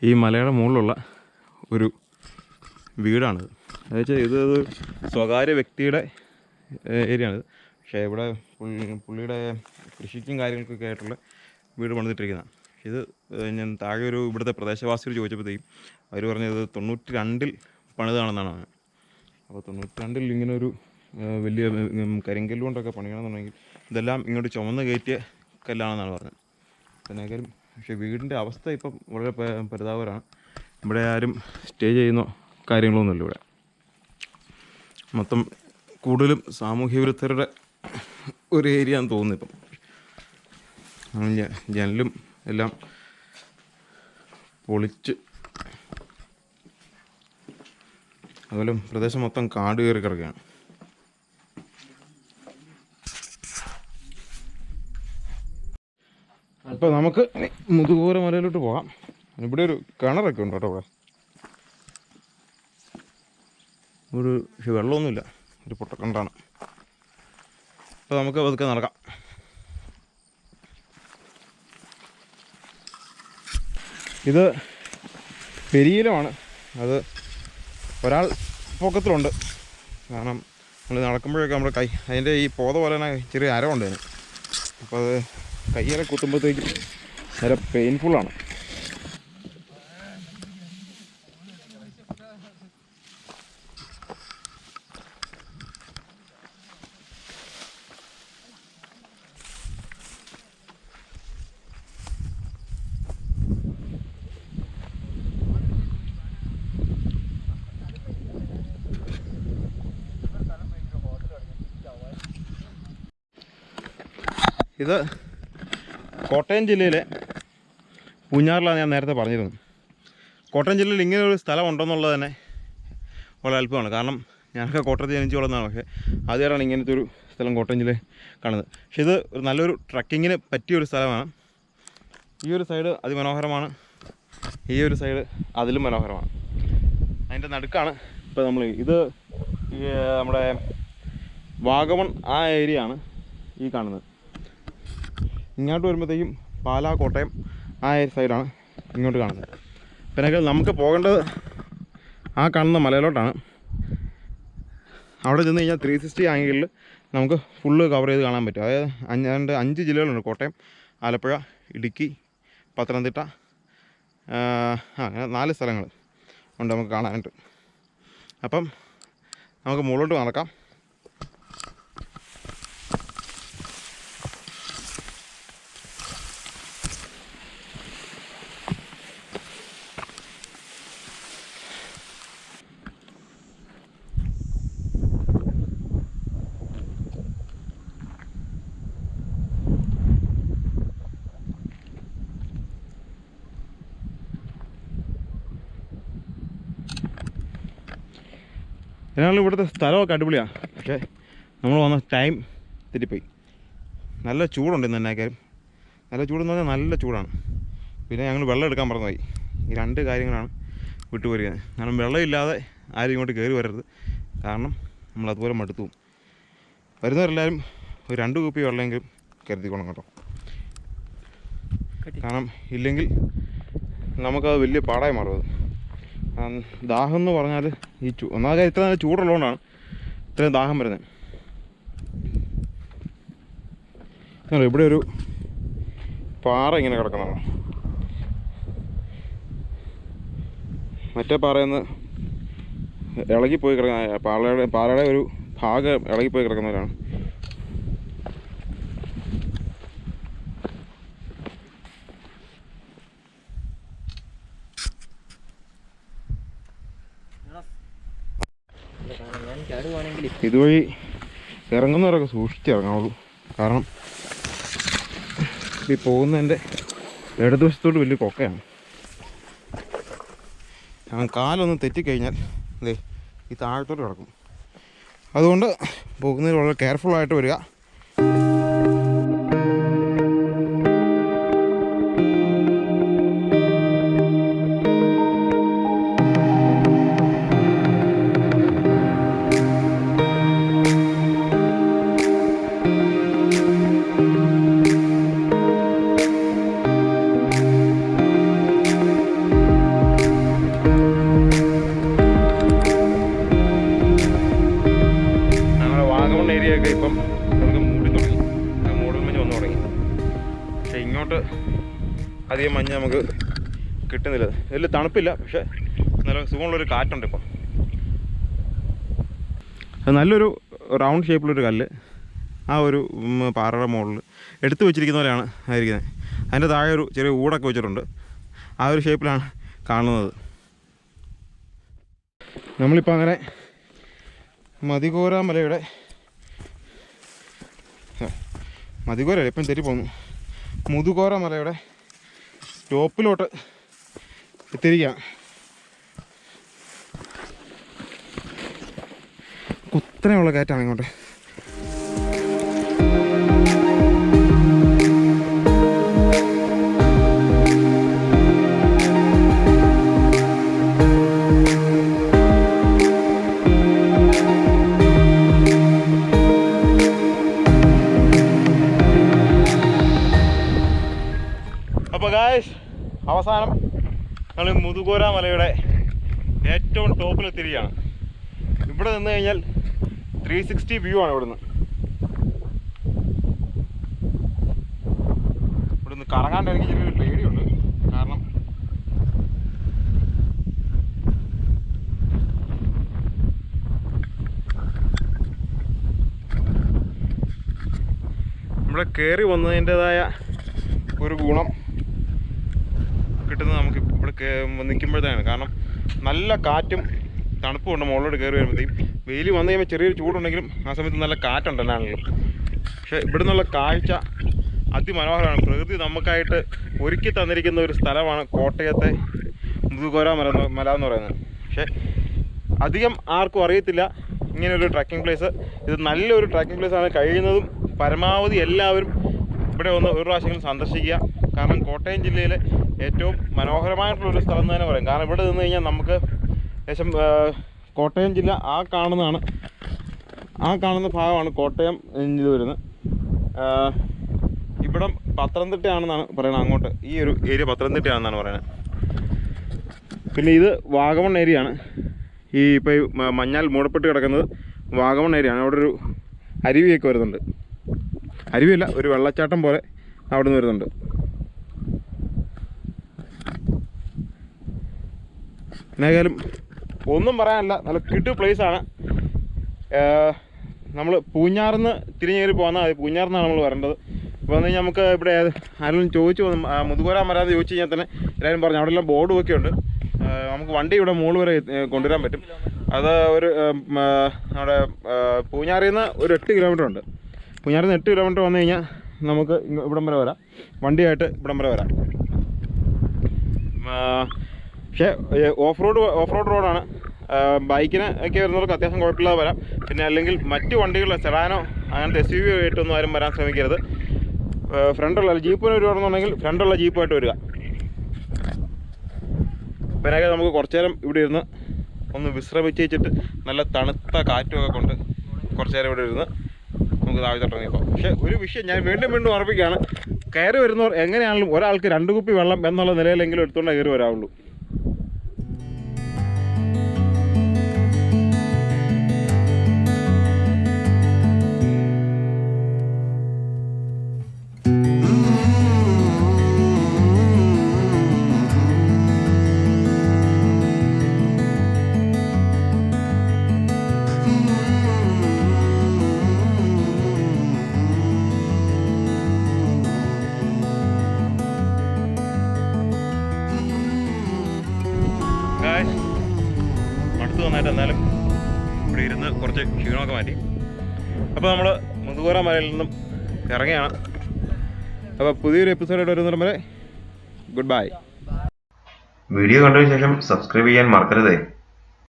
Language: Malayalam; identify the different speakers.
Speaker 1: ഈ മലയുടെ മുകളിലുള്ള ഒരു വീടാണിത്. എന്നുവെച്ചാൽ ഇത് സ്വകാര്യ വ്യക്തിയുടെ ഏരിയയാണിത്. പക്ഷേ ഇവിടെ പുള്ളിയുടെ കൃഷിക്കും കാര്യങ്ങൾക്കൊക്കെ ആയിട്ടുള്ള വീട് പണിതിട്ടിരിക്കുന്നതാണ്. ഇത് ഞാൻ താഴെ ഒരു ഇവിടുത്തെ പ്രദേശവാസിയോട് ചോദിച്ചപ്പോഴത്തേക്കും അവർ പറഞ്ഞത് 92-ൽ പണിതാണെന്നാണ് പറഞ്ഞത്. അപ്പോൾ 92-ൽ ഇങ്ങനൊരു വലിയ കരിങ്കല്ല് കൊണ്ടൊക്കെ പണിയണമെന്നുണ്ടെങ്കിൽ ഇതെല്ലാം ഇങ്ങോട്ട് ചുമന്ന് കയറ്റിയ കല്ലാണെന്നാണ് പറഞ്ഞത്. അതിനേക്കാളും പക്ഷേ വീടിൻ്റെ അവസ്ഥ ഇപ്പം വളരെ പരിതാപകരമാണ്. ഇവിടെ ആരും സ്റ്റേ ചെയ്യുന്ന കാര്യങ്ങളൊന്നുമില്ല. ഇവിടെ മൊത്തം കൂടുതലും സാമൂഹ്യ വിരുദ്ധരുടെ ഒരു ഏരിയ ആണെന്ന് തോന്നുന്നു. ഇപ്പം ജനലും എല്ലാം പൊളിച്ച്, അതുപോലെ പ്രദേശം മൊത്തം കാട് കയറി കിടക്കുകയാണ്. അപ്പോൾ നമുക്ക് മുതുകൂര മലയിലോട്ട് പോകാം. ഇവിടെ ഒരു കിണറൊക്കെ ഉണ്ട് കേട്ടോ. ഇവിടെ പക്ഷെ വെള്ളമൊന്നുമില്ല, ഒരു പൊട്ടക്കിണറാണ്. അപ്പോൾ നമുക്ക് പതുക്കെ നടക്കാം. ഇത് പെരിയിലമാണ്. അത് ഒരാൾ പൊക്കത്തിലുണ്ട്. കാരണം നമ്മൾ നടക്കുമ്പോഴൊക്കെ നമ്മുടെ കൈ അതിൻ്റെ ഈ പോത പോലെ തന്നെ ചെറിയ അരമുണ്ട് അതിന്. അപ്പോൾ അത് കയ്യിലെ കുത്തുമ്പോഴത്തേക്കും വളരെ പെയിൻഫുള്ളാണ്. ഇത് കോട്ടയം ജില്ലയിലെ പൂഞ്ഞാറിലാണ്. ഞാൻ നേരത്തെ പറഞ്ഞിരുന്നു. കോട്ടയം ജില്ലയിൽ ഇങ്ങനെ ഒരു സ്ഥലം ഉണ്ടെന്നുള്ളത് തന്നെ വളരെ അത്ഭുതമാണ്. കാരണം ഞാനൊക്കെ കോട്ടയത്ത് ജനിച്ചു വളർന്നതാണ്. പക്ഷേ ആദ്യമായിട്ടാണ് ഇങ്ങനത്തെ ഒരു സ്ഥലം കോട്ടയം ജില്ലയിൽ കാണുന്നത്. പക്ഷേ ഇത് ഒരു നല്ലൊരു ട്രക്കിങ്ങിന് പറ്റിയൊരു സ്ഥലമാണ്. ഈ ഒരു സൈഡ് അതിമനോഹരമാണ്, ഈ ഒരു സൈഡ് അതിലും മനോഹരമാണ്. അതിൻ്റെ നടുക്കാണ് ഇപ്പോൾ നമ്മൾ ഇത് നമ്മുടെ വാഗമൺ ആ ഏരിയ ആണ് ഈ കാണുന്നത്. ഇങ്ങോട്ട് വരുമ്പോഴത്തേക്കും പാലാ, കോട്ടയം ആ സൈഡാണ് ഇങ്ങോട്ട് കാണുന്നത്. പിന്നെ നമുക്ക് പോകേണ്ടത് ആ കാണുന്ന മലയിലോട്ടാണ്. അവിടെ ചെന്ന് കഴിഞ്ഞാൽ 360 ആംഗിളിൽ നമുക്ക് ഫുള്ള് കവർ ചെയ്ത് കാണാൻ പറ്റും. അതായത് 5 ജില്ലകളുണ്ട്: കോട്ടയം, ആലപ്പുഴ, ഇടുക്കി, പത്തനംതിട്ട, അങ്ങനെ 4 സ്ഥലങ്ങൾ ഉണ്ട് നമുക്ക് കാണാനായിട്ട്. അപ്പം നമുക്ക് മുകളിലോട്ട് നടക്കാം. എന്നാലും ഇവിടുത്തെ സ്ഥലമൊക്കെ അടിപൊളിയാണ്. പക്ഷേ നമ്മൾ വന്ന ടൈം തെറ്റിപ്പോയി. നല്ല ചൂടുണ്ട് ഇന്ന് എന്നേക്കാളും. നല്ല ചൂടെന്ന് പറഞ്ഞാൽ നല്ല ചൂടാണ്. പിന്നെ ഞങ്ങൾ വെള്ളം എടുക്കാൻ മറന്നുപോയി. ഈ 2 കാര്യങ്ങളാണ് വിട്ടുപോരുന്നത്. കാരണം വെള്ളമില്ലാതെ ആരും ഇങ്ങോട്ട് കയറി വരരുത്. കാരണം നമ്മളതുപോലെ മടുത്തു പോകും. വരുന്നവരെല്ലാവരും ഒരു 2 കുപ്പി വെള്ളമെങ്കിലും കരുതിക്കോണം കേട്ടോ. കാരണം ഇല്ലെങ്കിൽ നമുക്കത് വലിയ പാടായി മാറും. ദാഹം എന്ന് പറഞ്ഞാൽ ഈ ഒന്നാമത് ഇത്ര നല്ല ചൂടുള്ളതുകൊണ്ടാണ് ഇത്രയും ദാഹം വരുന്നത്. ഇവിടെ ഒരു പാറ ഇങ്ങനെ കിടക്കണം. മറ്റേ പാറയിൽ നിന്ന് ഇളകിപ്പോയി കിടക്കുന്ന പാറയുടെ ഒരു ഭാഗം ഇളകിപ്പോയി കിടക്കുന്നവരാണ്. ഇതുവഴി ഇറങ്ങുന്നവരൊക്കെ സൂക്ഷിച്ച് ഇറങ്ങാവുള്ളൂ. കാരണം ഈ പോകുന്നതിൻ്റെ ഇടതുവശത്തോട്ട് വലിയ കൊക്കയാണ്. കാരണം കാലൊന്ന് തെറ്റിക്കഴിഞ്ഞാൽ ഈ താഴത്തോട്ട് കിടക്കും. അതുകൊണ്ട് പോകുന്നതിൽ വളരെ കെയർഫുള്ളായിട്ട് വരിക. അധികം മഞ്ഞ് നമുക്ക് കിട്ടുന്നില്ല. ഇതിൽ തണുപ്പില്ല, പക്ഷേ നല്ല സുഖമുള്ളൊരു കാറ്റുണ്ട് ഇപ്പം. നല്ലൊരു റൗണ്ട് ഷേപ്പിലൊരു കല്ല് ആ ഒരു പാറയുടെ മുകളിൽ എടുത്തു വെച്ചിരിക്കുന്ന പോലെയാണ് ആയിരിക്കുന്നത്. അതിൻ്റെ താഴെ ഒരു ചെറിയ ഊടൊക്കെ വെച്ചിട്ടുണ്ട്. ആ ഒരു ഷേപ്പിലാണ് കാണുന്നത്. നമ്മളിപ്പോൾ അങ്ങനെ മതികോര മലയുടെ മതികോരല്ല, ഇപ്പം തെറ്റി പോകുന്നു, മുതുകോര മലയുടെ ടോപ്പിലോട്ട് എത്തിയിരിക്കുകയാണ്. കുത്തനെയുള്ള കയറ്റാണ് ഇങ്ങോട്ട്. അപ്പോൾ ഗായ്സ്, അവസാനം നമ്മൾ മുതുകോര മലയുടെ ഏറ്റവും ടോപ്പിലെത്തിയിരിക്കുകയാണ്. ഇവിടെ നിന്ന് കഴിഞ്ഞാൽ 360 വ്യൂ ആണ്. ഇവിടുന്ന് കറങ്ങാണ്ട് എനിക്ക് ചെറിയൊരു പേടിയുണ്ട്. കാരണം ഇവിടെ കയറി വന്നതിൻ്റെതായ ഒരു ഗുണം കിട്ടുന്നത് നമുക്ക് ഇവിടെ നിൽക്കുമ്പോഴത്തേക്കാണ്. കാരണം നല്ല കാറ്റും തണുപ്പുണ്ട്. മുകളിലോട്ട് കയറി വരുമ്പോഴത്തേക്കും വെയിൽ വന്നു കഴിയുമ്പോൾ ചെറിയൊരു ചൂടുണ്ടെങ്കിലും ആ സമയത്ത് നല്ല കാറ്റുണ്ട് എന്നാണല്ലോ. പക്ഷേ ഇവിടെ നിന്നുള്ള കാഴ്ച അതിമനോഹരമാണ്. പ്രകൃതി നമുക്കായിട്ട് ഒരുക്കി തന്നിരിക്കുന്ന ഒരു സ്ഥലമാണ് കോട്ടയത്തെ മുതുകോര മല എന്ന് പറയുന്നത്. പക്ഷേ അധികം ആർക്കും അറിയത്തില്ല ഇങ്ങനൊരു ട്രക്കിംഗ് പ്ലേസ്. ഇത് നല്ലൊരു ട്രക്കിംഗ് പ്ലേസാണ്. കഴിയുന്നതും പരമാവധി എല്ലാവരും ഇവിടെ ഒന്ന് ഒരു പ്രാവശ്യമെങ്കിലും സന്ദർശിക്കുക. കാരണം കോട്ടയം ജില്ലയിലെ ഏറ്റവും മനോഹരമായിട്ടുള്ളൊരു സ്ഥലം എന്ന് തന്നെ പറയും. കാരണം ഇവിടെ നിന്ന് കഴിഞ്ഞാൽ നമുക്ക് ഏകദേശം കോട്ടയം ജില്ല ആ കാണുന്ന ഭാഗമാണ് കോട്ടയം ഇത് വരുന്നത്. ഇവിടം പത്തനംതിട്ടയാണെന്നാണ് പറയുന്നത്. അങ്ങോട്ട് ഈ ഒരു ഏരിയ പത്തനംതിട്ടയാണെന്നാണ് പറയുന്നത്. പിന്നെ ഇത് വാഗമൺ ഏരിയയാണ്. ഈ ഇപ്പോൾ മഞ്ഞാൽ മൂടപ്പെട്ട് കിടക്കുന്നത് വാഗമൺ ഏരിയയാണ്. അവിടെ ഒരു അരുവിയൊക്കെ വരുന്നുണ്ട്. അരുവിയല്ല, ഒരു വെള്ളച്ചാട്ടം പോലെ അവിടെ നിന്ന് വരുന്നുണ്ട്. എന്നായാലും ഒന്നും പറയാനില്ല, നല്ല കിട്ടു പ്ലേസാണ്. നമ്മൾ പൂഞ്ഞാറിന്ന് തിരിഞ്ഞേറി പോകുന്ന പൂഞ്ഞാറിന്നാണ് നമ്മൾ വരേണ്ടത്. അപ്പോൾ വന്നു കഴിഞ്ഞാൽ നമുക്ക് ഇവിടെ ആരെങ്കിലും ചോദിച്ചു മുതുകോര മരാന്ന് ചോദിച്ചു കഴിഞ്ഞാൽ തന്നെ എല്ലാവരും പറഞ്ഞു അവിടെ എല്ലാം ബോർഡും ഒക്കെ ഉണ്ട്. നമുക്ക് വണ്ടി ഇവിടെ മുകളിൽ വരെ കൊണ്ടുവരാൻ പറ്റും. അത് ഒരു നമ്മുടെ പൂഞ്ഞാറിൽ നിന്ന് ഒരു 8 കിലോമീറ്റർ ഉണ്ട്. പൂഞ്ഞാറിൽ നിന്ന് 8 കിലോമീറ്റർ വന്നു കഴിഞ്ഞാൽ നമുക്ക് ഇവിടം വരെ വരാം, വണ്ടിയായിട്ട് ഇവിടം വരെ വരാം. പക്ഷേ ഓഫ് റോഡ് റോഡാണ്. ബൈക്കിന് ഒക്കെ വരുന്നവർക്ക് അത്യാവശ്യം കുഴപ്പമില്ലാതെ വരാം. പിന്നെ അല്ലെങ്കിൽ മറ്റു വണ്ടികൾ സെഡാനോ അങ്ങനത്തെ SUV ആയിട്ടൊന്നും ആരും വരാൻ ശ്രമിക്കരുത്. ഫ്രണ്ടുള്ള ജീപ്പിന് വരുവാണെന്നുണ്ടെങ്കിൽ ഫ്രണ്ടുള്ള ജീപ്പായിട്ട് വരിക. പിന്നെ നമുക്ക് കുറച്ചു നേരം ഇവിടെ ഇരുന്ന് ഒന്ന് വിശ്രമിച്ചിട്ട് നല്ല തണുത്ത കാറ്റുമൊക്കെ കൊണ്ട് കുറച്ചു നേരം ഇവിടെ ഇരുന്ന് നമുക്ക് താഴ്ത്തോട്ട് ഇപ്പോൾ. പക്ഷേ ഒരു വിഷയം ഞാൻ വീണ്ടും ഓർപ്പിക്കുകയാണ്, കയറി വരുന്നവർ എങ്ങനെയാണെങ്കിലും ഒരാൾക്ക് 2 കുപ്പി വെള്ളം എന്നുള്ള നിലയിലെങ്കിലും എടുത്തുകൊണ്ടേ കയറി വരാവുള്ളൂ. അടുത്ത് വന്നായിട്ട് എന്നാലും ഇവിടെ ഇരുന്ന് കുറച്ച് ക്ഷീണമൊക്കെ മാറ്റി. അപ്പോൾ നമ്മൾ മുതുകോര മലയിൽ നിന്നും ഇറങ്ങിയാണ്. അപ്പോൾ പുതിയൊരു എപ്പിസോഡായിട്ട് വരുന്നതിന് വരെ ഗുഡ് ബൈ.
Speaker 2: വീഡിയോ കണ്ടതിന് ശേഷം സബ്സ്ക്രൈബ് ചെയ്യാൻ മറക്കരുതേ.